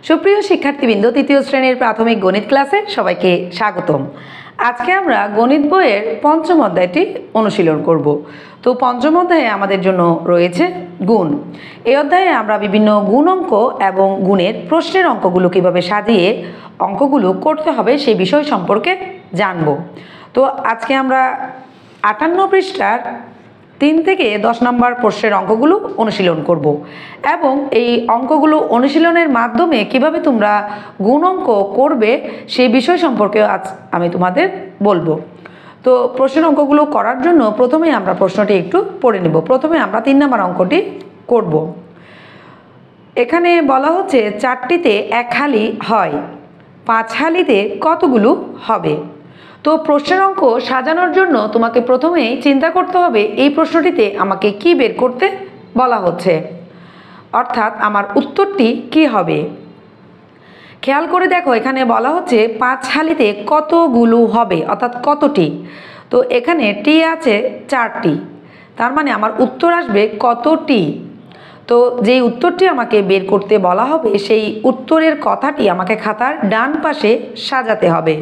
সুপ্রিয় শিক্ষার্থীবৃন্দ, তৃতীয় শ্রেণীর প্রাথমিক গণিত ক্লাসে সবাইকে স্বাগতম। আজকে আমরা গণিত বইয়ের পঞ্চম অধ্যায়টি অনুশীলন করব। তো পঞ্চম অধ্যায়ে আমাদের জন্য রয়েছে গুণ। এই অধ্যায়ে আমরা বিভিন্ন গুণ অঙ্ক এবং গুণের প্রশ্নের অঙ্কগুলো কীভাবে সাজিয়ে অঙ্কগুলো করতে হবে সেই বিষয় সম্পর্কে জানব। তো আজকে আমরা 58 পৃষ্ঠার 3 থেকে 10 নম্বর প্রশ্নের অঙ্কগুলো অনুশীলন করব এবং এই অঙ্কগুলো অনুশীলনের মাধ্যমে কিভাবে তোমরা গুণ অঙ্ক করবে সেই বিষয় সম্পর্কে আজ আমি তোমাদের বলবো। তো প্রশ্নের অঙ্কগুলো করার জন্য প্রথমে আমরা প্রশ্নটি একটু পড়ে নেব। প্রথমে আমরা 3 নম্বর অঙ্কটি করব। এখানে বলা হচ্ছে 4টিতে 1 হালি হয়, 5 হালিতে কতগুলো হবে? তো প্রশ্নের অঙ্ক সাজানোর জন্য তোমাকে প্রথমেই চিন্তা করতে হবে এই প্রশ্নটিতে আমাকে কি বের করতে বলা হচ্ছে, অর্থাৎ আমার উত্তরটি কি হবে। খেয়াল করে দেখো, এখানে বলা হচ্ছে 5 হালিতে কতগুলো হবে, অর্থাৎ কতটি। তো এখানে টি আছে 4টি, তার মানে আমার উত্তর আসবে কতটি। তো যেই উত্তরটি আমাকে বের করতে বলা হবে সেই উত্তরের কথাটি আমাকে খাতার ডান পাশে সাজাতে হবে।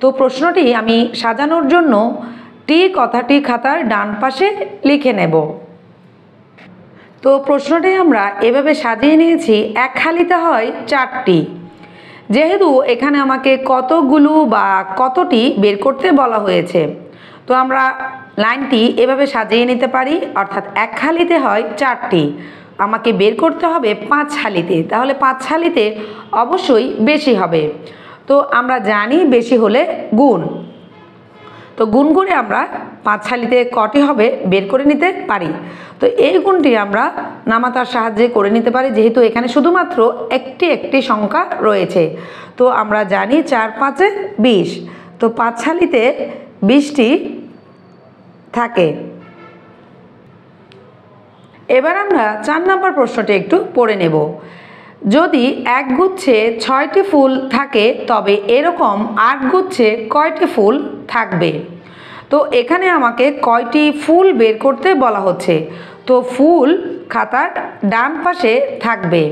তো প্রশ্নটি আমি সাজানোর জন্য টি কথাটি খাতার ডান পাশে লিখে নেব। তো প্রশ্নটি আমরা এভাবে সাজিয়ে নিয়েছি, 1 হালিতে হয় 4টি। যেহেতু এখানে আমাকে কতগুলো বা কতটি বের করতে বলা হয়েছে, তো আমরা লাইনটি এভাবে সাজিয়ে নিতে পারি, অর্থাৎ 1 হালিতে হয় 4টি, আমাকে বের করতে হবে 5 হালিতে, তাহলে 5 হালিতে অবশ্যই বেশি হবে। তো আমরা জানি বেশি হলে গুণ, তো গুণ করে আমরা 5 হালিতে কটি হবে বের করে নিতে পারি। তো এই গুণটি আমরা নামাতার সাহায্যে করে নিতে পারি, যেহেতু এখানে শুধুমাত্র একটি সংখ্যা রয়েছে। তো আমরা জানি 4 5 20, তো 5 হালিতে 20টি থাকে। এবার আমরা 4 নম্বর প্রশ্নটি একটু পড়ে নেব। যদি এক গুচ্ছে 6টি ফুল থাকে তবে এরকম 8 গুচ্ছে কয়টি ফুল থাকবে? তো এখানে আমাকে কয়টি ফুল বের করতে বলা হচ্ছে। তো ফুল খাতার ডান পাশে থাকবে।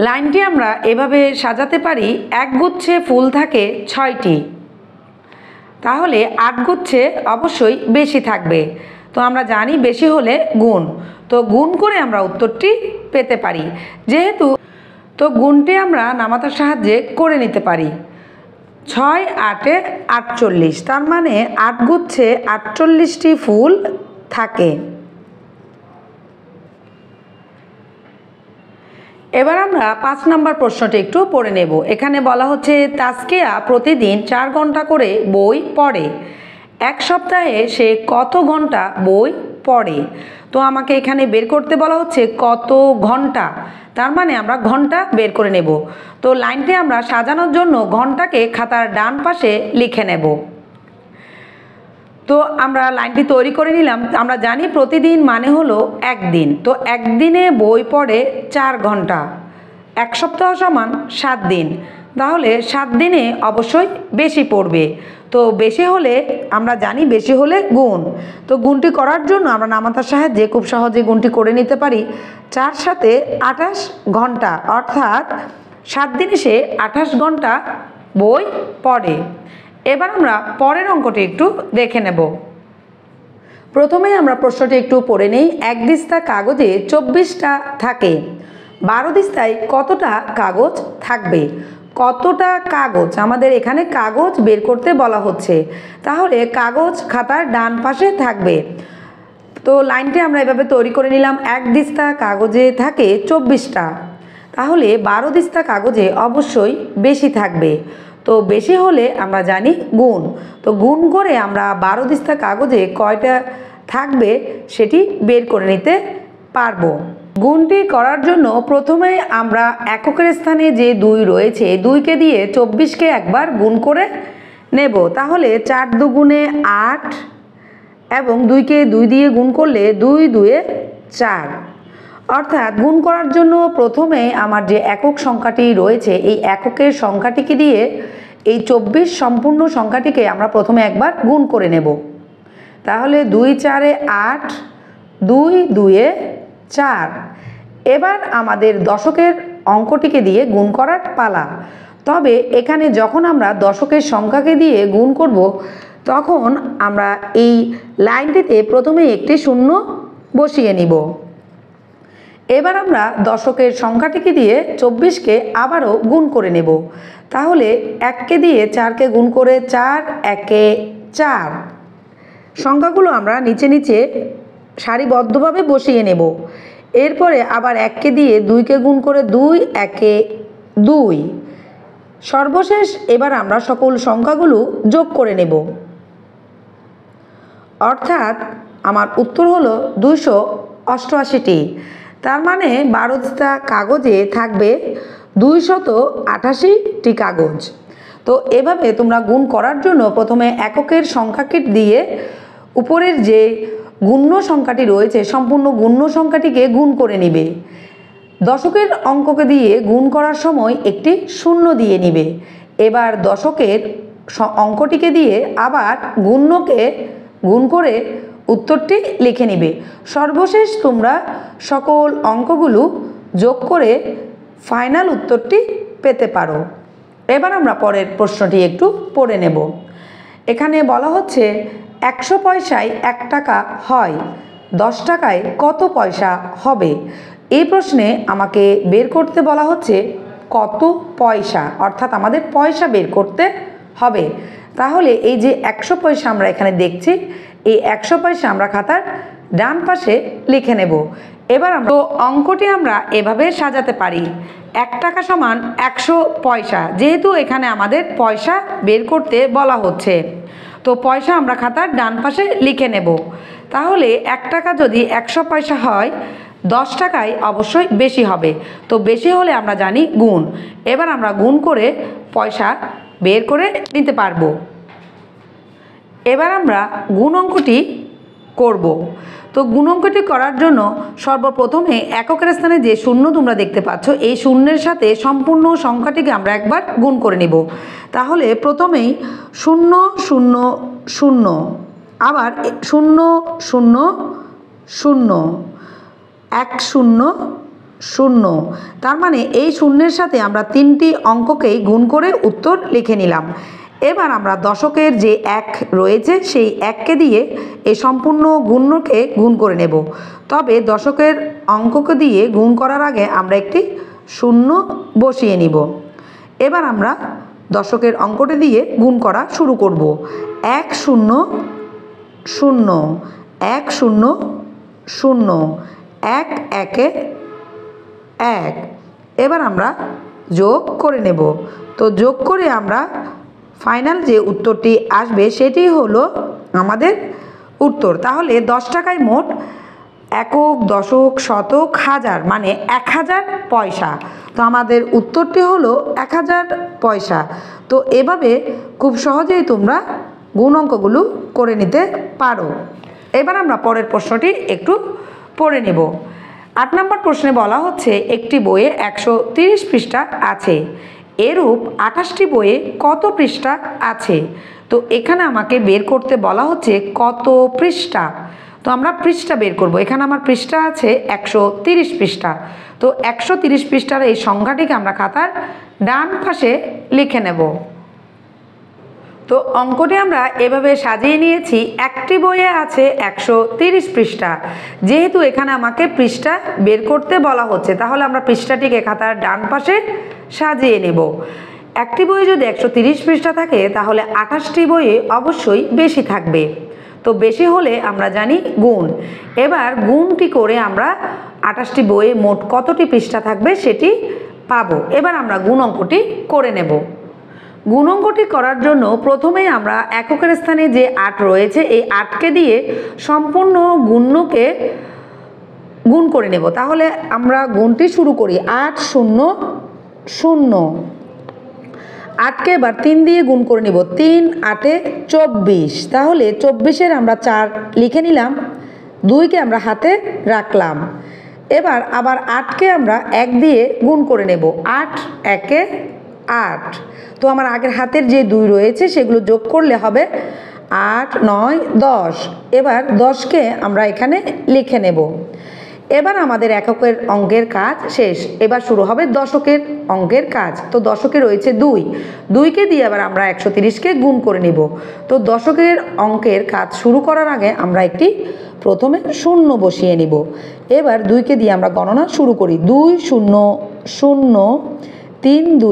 লাইনটি আমরা এভাবে সাজাতে পারি, এক গুচ্ছে ফুল থাকে 6টি, তাহলে 8 গুচ্ছে অবশ্যই বেশি থাকবে। তো আমরা জানি বেশি হলে গুণ, তো গুণ করে আমরা উত্তরটি পেতে পারি। যেহেতু তো গুণটি আমরা নামাতার সাহায্যে করে নিতে পারি। 6 8 48, তার মানে 8 গুচ্ছে 48টি ফুল থাকে। এবার আমরা 5 নম্বর প্রশ্নটি একটু পড়ে নেব। এখানে বলা হচ্ছে তাসকিয়া প্রতিদিন 4 ঘন্টা করে বই পড়ে, এক সপ্তাহে সে কত ঘন্টা বই পড়ে? তো আমাকে এখানে বের করতে বলা হচ্ছে কত ঘন্টা, তার মানে আমরা ঘন্টা বের করে নেব। তো লাইনটি আমরা সাজানোর জন্য ঘন্টাকে খাতার ডান পাশে লিখে নেব। তো আমরা লাইনটি তৈরি করে নিলাম। আমরা জানি প্রতিদিন মানে হলো একদিন, তো একদিনে বই পড়ে 4 ঘন্টা, এক সপ্তাহ সমান 7 দিন, তাহলে 7 দিনে অবশ্যই বেশি পড়বে। তো বেশি হলে আমরা জানি বেশি হলে গুণ, তো গুণটি করার জন্য আমরা নামাতার সাহায্যে খুব সহজে গুণটি করে নিতে পারি। 4 সাথে 28 ঘন্টা, অর্থাৎ 7 দিনে সে 28 ঘন্টা বই পড়ে। এবার আমরা পরের অঙ্কটি একটু দেখে নেব। প্রথমে আমরা প্রশ্নটি একটু পড়ে নেই। 1 দিস্তা কাগজে 24টা থাকে, 12 দিস্তায় কতটা কাগজ থাকবে? কতটা কাগজ, আমাদের এখানে কাগজ বের করতে বলা হচ্ছে, তাহলে কাগজ খাতার ডান পাশে থাকবে। তো লাইনটি আমরা এভাবে তৈরি করে নিলাম, 1 দিস্তা কাগজে থাকে 24টা, তাহলে 12 দিস্তা কাগজে অবশ্যই বেশি থাকবে। তো বেশি হলে আমরা জানি গুণ, তো গুণ করে আমরা 12 দিস্তা কাগজে কয়টা থাকবে সেটি বের করে নিতে পারবো। গুণটি করার জন্য প্রথমে আমরা এককের স্থানে যে 2 রয়েছে, 2কে দিয়ে 24কে একবার গুণ করে নেব, তাহলে 4 দুগুণে 8 এবং 2কে 2 দিয়ে গুণ করলে 2 2 4, অর্থাৎ গুণ করার জন্য প্রথমে আমার যে একক সংখ্যাটি রয়েছে এই এককের সংখ্যাটিকে দিয়ে এই 24 সম্পূর্ণ সংখ্যাটিকে আমরা প্রথমে একবার গুণ করে নেব, তাহলে 2 4 8, 2 2 4। এবার আমাদের দশকের অঙ্কটিকে দিয়ে গুণ করার পালা। তবে এখানে যখন আমরা দশকের সংখ্যাকে দিয়ে গুণ করব তখন আমরা এই লাইনটিতে প্রথমে একটি শূন্য বসিয়ে নিব। এবার আমরা দশকের সংখ্যাটিকে দিয়ে 24কে আবারও গুণ করে নেব। তাহলে 1কে দিয়ে 4কে গুণ করে 4 1 4। সংখ্যাগুলো আমরা নিচে নিচে সারিবদ্ধভাবে বসিয়ে নেব। এরপরে আবার 1কে দিয়ে 2কে গুণ করে 2 1 2। সর্বশেষ এবার আমরা সকল সংখ্যাগুলো যোগ করে নেব। অর্থাৎ আমার উত্তর হলো 288টি। তার মানে 12টা কাগজে থাকবে 288টি কাগজ। তো এভাবে তোমরা গুণ করার জন্য প্রথমে এককের সংখ্যাকে দিয়ে উপরের যে গুণ্য সংখ্যাটি রয়েছে সম্পূর্ণ গুণ্য সংখ্যাটিকে গুণ করে নিবে। দশকের অঙ্ককে দিয়ে গুণ করার সময় একটি শূন্য দিয়ে নিবে। এবার দশকের অঙ্কটিকে দিয়ে আবার গুণ্যকে গুণ করে উত্তরটি লিখে নিবে। সর্বশেষ তোমরা সকল অঙ্কগুলো যোগ করে ফাইনাল উত্তরটি পেতে পারো। এবার আমরা পরের প্রশ্নটি একটু পড়ে নেব। এখানে বলা হচ্ছে 100 পয়সায় 1 টাকা হয়, 10 টাকায় কত পয়সা হবে? এই প্রশ্নে আমাকে বের করতে বলা হচ্ছে কত পয়সা, অর্থাৎ আমাদের পয়সা বের করতে হবে। তাহলে এই যে 100 পয়সা আমরা এখানে দেখছি, এই 100 পয়সা আমরা খাতার ডান পাশে লিখে নেব। এবার আমরা অঙ্কটি আমরা এভাবে সাজাতে পারি। 1 টাকা সমান 100 পয়সা, যেহেতু এখানে আমাদের পয়সা বের করতে বলা হচ্ছে তো পয়সা আমরা খাতার ডান পাশে লিখে নেব। তাহলে 1 টাকা যদি 100 পয়সা হয়, 10 টাকায় অবশ্যই বেশি হবে। তো বেশি হলে আমরা জানি গুণ। এবার আমরা গুণ করে পয়সা বের করে নিতে পারবো। এবার আমরা গুণ অঙ্কটি করব। তো গুণ অঙ্কটি করার জন্য সর্বপ্রথমে এককের স্থানে যে শূন্য তোমরা দেখতে পাচ্ছ, এই শূন্যের সাথে সম্পূর্ণ সংখ্যাটিকে আমরা একবার গুণ করে নিব। তাহলে প্রথমেই 0 0 0, আবার 0 0 0 1 0 0। তার মানে এই শূন্যের সাথে আমরা 3টি অঙ্ককেই গুণ করে উত্তর লিখে নিলাম। এবার আমরা দশকের যে 1 রয়েছে সেই 1কে দিয়ে এই সম্পূর্ণ গুণ্যকে গুণ করে নেব। তবে দশকের অঙ্ককে দিয়ে গুণ করার আগে আমরা একটি শূন্য বসিয়ে নিব। এবার আমরা দশকের অঙ্কটি দিয়ে গুণ করা শুরু করব। 1 0 0 1 0 0 1 1 1। এবার আমরা যোগ করে নেব। তো যোগ করে আমরা ফাইনাল যে উত্তরটি আসবে সেটি হলো আমাদের উত্তর। তাহলে 10 টাকায় মোট একক, দশক, শতক, হাজার মানে 1000 পয়সা। তো আমাদের উত্তরটি হলো 1000 পয়সা। তো এভাবে খুব সহজেই তোমরা গুণ অঙ্কগুলো করে নিতে পারো। এবার আমরা পরের প্রশ্নটি একটু পড়ে নেব। 8 নম্বর প্রশ্নে বলা হচ্ছে একটি বইয়ে 130 পৃষ্ঠা আছে, এরূপ 28টি বইয়ে কত পৃষ্ঠা আছে? তো এখানে আমাকে বের করতে বলা হচ্ছে কত পৃষ্ঠা। তো আমরা পৃষ্ঠা বের করব। এখানে আমার পৃষ্ঠা আছে 130 পৃষ্ঠা। তো 130 পৃষ্ঠার এই সংখ্যাটিকে আমরা খাতার ডান পাশে লিখে নেব। তো অঙ্কটি আমরা এভাবে সাজিয়ে নিয়েছি। একটি বইয়ে আছে 130 পৃষ্ঠা। যেহেতু এখানে আমাকে পৃষ্ঠা বের করতে বলা হচ্ছে, তাহলে আমরা পৃষ্ঠাটিকে খাতার ডান পাশে সাজিয়ে নেব। একটি বইয়ে যদি 130 পৃষ্ঠা থাকে তাহলে 28টি বইয়ে অবশ্যই বেশি থাকবে। তো বেশি হলে আমরা জানি গুণ। এবার গুণটি করে আমরা 28টি বইয়ে মোট কতটি পৃষ্ঠা থাকবে সেটি পাবো। এবার আমরা গুণ অঙ্কটি করে নেব। গুণ অঙ্কটি করার জন্য প্রথমেই আমরা এককের স্থানে যে 8 রয়েছে এই 8কে দিয়ে সম্পূর্ণ গুণ্যকে গুণ করে নেব। তাহলে আমরা গুণটি শুরু করি। 8 0 0। 8কে এবার 3 দিয়ে গুণ করে নিব। 3 8 24। তাহলে 24-এর আমরা 4 লিখে নিলাম, 2কে আমরা হাতে রাখলাম। এবার আবার 8কে আমরা 1 দিয়ে গুণ করে নেব। 8 1 8। তো আমার আগের হাতের যে 2 রয়েছে সেগুলো যোগ করলে হবে 8 9 10। এবার 10কে আমরা এখানে লিখে নেব। এবার আমাদের এককের অঙ্কের কাজ শেষ। এবার শুরু হবে দশকের অঙ্কের কাজ। তো দশকে রয়েছে 2, 2কে দিয়ে আবার আমরা 130কে গুণ করে নিব। তো দশকের অঙ্কের কাজ শুরু করার আগে আমরা একটি প্রথমে শূন্য বসিয়ে নিব। এবার 2কে দিয়ে আমরা গণনা শুরু করি। 2 0 0, 3 2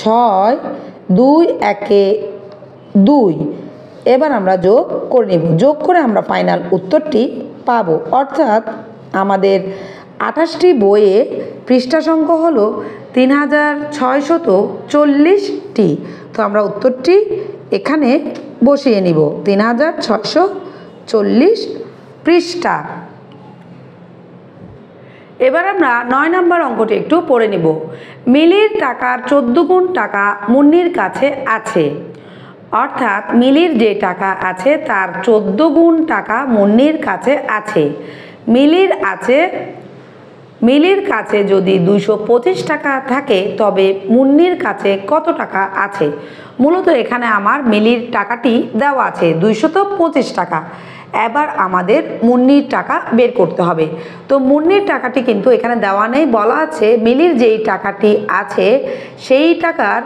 6, 2 1 2। এবার আমরা যোগ করে নিব। যোগ করে আমরা ফাইনাল উত্তরটি পাবো। অর্থাৎ আমাদের 28টি বইয়ে পৃষ্ঠা সংখ্যা হলো 3640টি। তো আমরা উত্তরটি এখানে বসিয়ে নিব, 3640 পৃষ্ঠা। এবার আমরা 9 নম্বর অঙ্কটি একটু পড়ে নিব। মিলির টাকার 14 গুণ টাকা মুন্নির কাছে আছে। অর্থাৎ মিলির যে টাকা আছে তার 14 গুণ টাকা মুন্নির কাছে আছে। মিলির কাছে যদি 225 টাকা থাকে তবে মুন্নির কাছে কত টাকা আছে? মূলত এখানে আমার মিলির টাকাটি দেওয়া আছে 225 টাকা। এবার আমাদের মুন্নির টাকা বের করতে হবে। তো মুন্নির টাকাটি কিন্তু এখানে দেওয়া নেই, বলা আছে মিলির যেই টাকাটি আছে সেই টাকার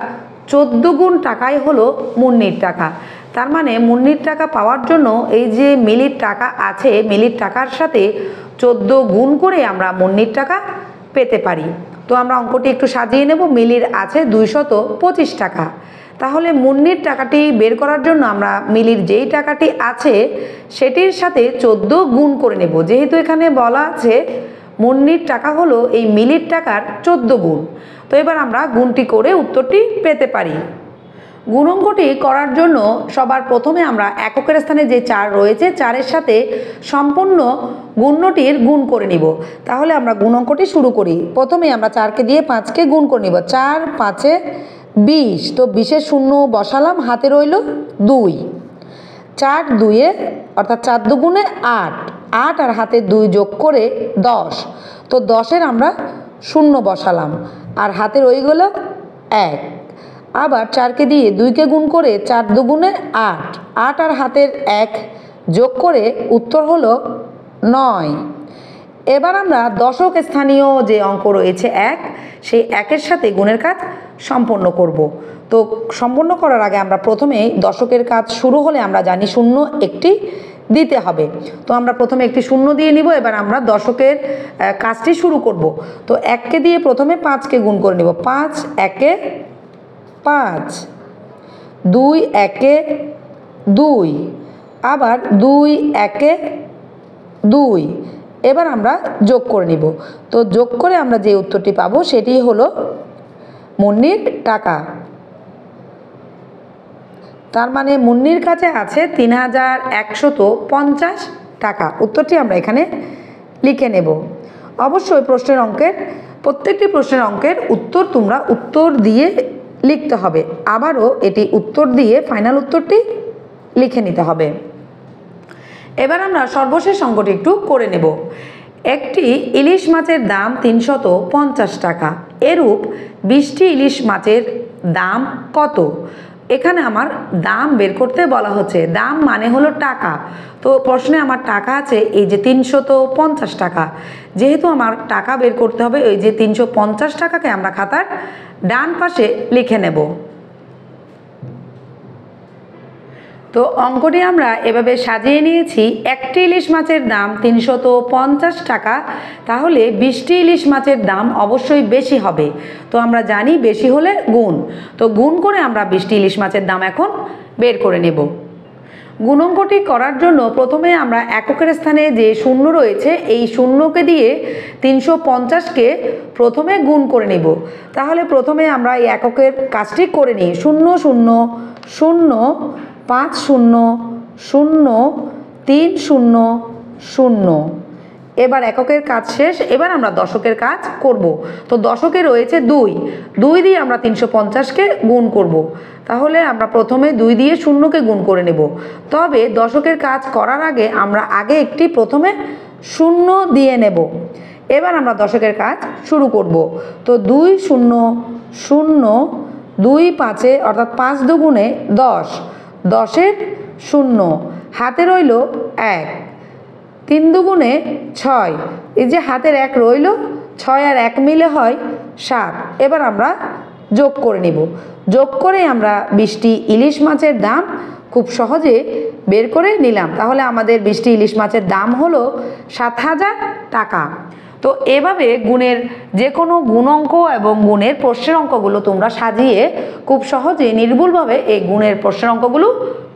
14 গুণ টাকাই হলো মুন্নির টাকা। তার মানে মুন্নির টাকা পাওয়ার জন্য এই যে মিলির টাকা আছে, মিলির টাকার সাথে 14 গুণ করে আমরা মুন্নির টাকা পেতে পারি। তো আমরা অঙ্কটি একটু সাজিয়ে নেব। মিলির আছে 225 টাকা। তাহলে মুন্নির টাকাটি বের করার জন্য আমরা মিলির যেই টাকাটি আছে সেটির সাথে 14 গুণ করে নেব। যেহেতু এখানে বলা আছে মুন্নির টাকা হলো এই মিলির টাকার 14 গুণ। তো এবার আমরা গুণটি করে উত্তরটি পেতে পারি। গুণ অঙ্কটি করার জন্য সবার প্রথমে আমরা এককের স্থানে যে 4 রয়েছে 4-এর সাথে সম্পূর্ণ গুণ্যটির গুণ করে নিব। তাহলে আমরা গুণ অঙ্কটি শুরু করি। প্রথমে আমরা 4কে দিয়ে 5কে গুণ করে নিব। 4 5 20। তো 20-এর শূন্য বসালাম, হাতে রইল 2। 4 2 অর্থাৎ 4 দুগুণে 8, 8 আর হাতে 2 যোগ করে 10। তো 10-এর আমরা শূন্য বসালাম আর হাতে রয়ে গেল 1। আবার 4কে দিয়ে 2কে গুণ করে 4 দুগুণে 8, 8 আর হাতের 1 যোগ করে উত্তর হলো 9। এবার আমরা দশক স্থানীয় যে অঙ্ক রয়েছে 1, সেই 1-এর সাথে গুণের কাজ সম্পন্ন করব। তো সম্পন্ন করার আগে আমরা প্রথমেই দশকের কাজ শুরু হলে আমরা জানি শূন্য একটি দিতে হবে। তো আমরা প্রথমে একটি শূন্য দিয়ে নিব। এবার আমরা দশকের কাজটি শুরু করব। তো 1কে দিয়ে প্রথমে 5কে গুণ করে নিব। 5 1 5, 2 1 2, আবার 2 1 2। এবার আমরা যোগ করে নিব। তো যোগ করে আমরা যে উত্তরটি পাবো সেটি হলো মুন্নির টাকা। তার মানে মুন্নির কাছে আছে 3150 টাকা। উত্তরটি আমরা এখানে লিখে নেব। অবশ্যই প্রত্যেকটি প্রশ্নের অঙ্কের উত্তর তোমরা উত্তর দিয়ে লিখতে হবে। আবারও এটি উত্তর দিয়ে ফাইনাল উত্তরটি লিখে নিতে হবে। এবার আমরা সর্বশেষ অঙ্কটি একটু করে নেব। একটি ইলিশ মাছের দাম 350 টাকা। এরূপ 20টি ইলিশ মাছের দাম কত? এখানে আমার দাম বের করতে বলা হচ্ছে। দাম মানে হলো টাকা। তো প্রশ্নে আমার টাকা আছে এই যে 350 টাকা। যেহেতু আমার টাকা বের করতে হবে, ওই যে 350 টাকাকে আমরা খাতার ডান পাশে লিখে নেব। তো অঙ্কটি আমরা এভাবে সাজিয়ে নিয়েছি। একটি ইলিশ মাছের দাম 350 টাকা, তাহলে 20টি ইলিশ মাছের দাম অবশ্যই বেশি হবে। তো আমরা জানি বেশি হলে গুণ। তো গুণ করে আমরা 20টি ইলিশ মাছের দাম এখন বের করে নেব। গুণ অঙ্কটি করার জন্য প্রথমে আমরা এককের স্থানে যে শূন্য রয়েছে এই শূন্যকে দিয়ে 350কে প্রথমে গুণ করে নেব। তাহলে প্রথমে আমরা এই এককের কাজটি করে নিই। 0 0 0 5 0 0 3 0 0। এবার এককের কাজ শেষ। এবার আমরা দশকের কাজ করব। তো দশকে রয়েছে 2, 2 দিয়ে আমরা 350কে গুণ করব। তাহলে আমরা প্রথমে 2 দিয়ে শূন্যকে গুণ করে নেব। তবে দশকের কাজ করার আগে আমরা একটি প্রথমে শূন্য দিয়ে নেব। এবার আমরা দশকের কাজ শুরু করব। তো 2 0 0, 2 5 অর্থাৎ 5 দুগুণে 10, 10-এর শূন্য, হাতে রইল 1, 3 দুগুণে 6, এই যে হাতের 1 রইল, 6 আর 1 মিলে হয় 7। এবার আমরা যোগ করে নিব। যোগ করে আমরা 20টি ইলিশ মাছের দাম খুব সহজে বের করে নিলাম। তাহলে আমাদের 20টি ইলিশ মাছের দাম হলো 7,000 টাকা। তো এভাবে গুণের যে কোনো গুণাঙ্ক এবং গুণের প্রশ্নের অঙ্কগুলো তোমরা সাজিয়ে খুব সহজে নির্ভুলভাবে এই গুণের প্রশ্নের অঙ্কগুলো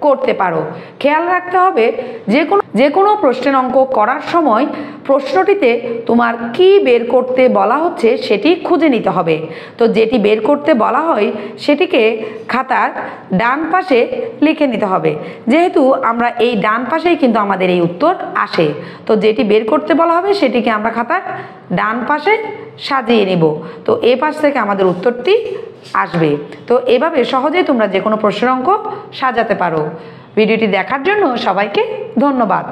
করতে পারো। খেয়াল রাখতে হবে যে কোনো প্রশ্নের অঙ্ক করার সময় প্রশ্নটিতে তোমার কি বের করতে বলা হচ্ছে সেটি খুঁজে নিতে হবে। তো যেটি বের করতে বলা হয় সেটিকে খাতার ডান পাশে লিখে নিতে হবে। যেহেতু আমরা এই ডান পাশেই কিন্তু আমাদের এই উত্তর আসে, তো যেটি বের করতে বলা হবে সেটিকে আমরা খাতার ডান পাশে সাজিয়ে নিব। তো এই পাশ থেকে আমাদের উত্তরটি আসবে। তো এভাবে সহজেই তোমরা যে কোনো প্রশ্নের অঙ্ক সাজাতে পারো। ভিডিওটি দেখার জন্য সবাইকে ধন্যবাদ।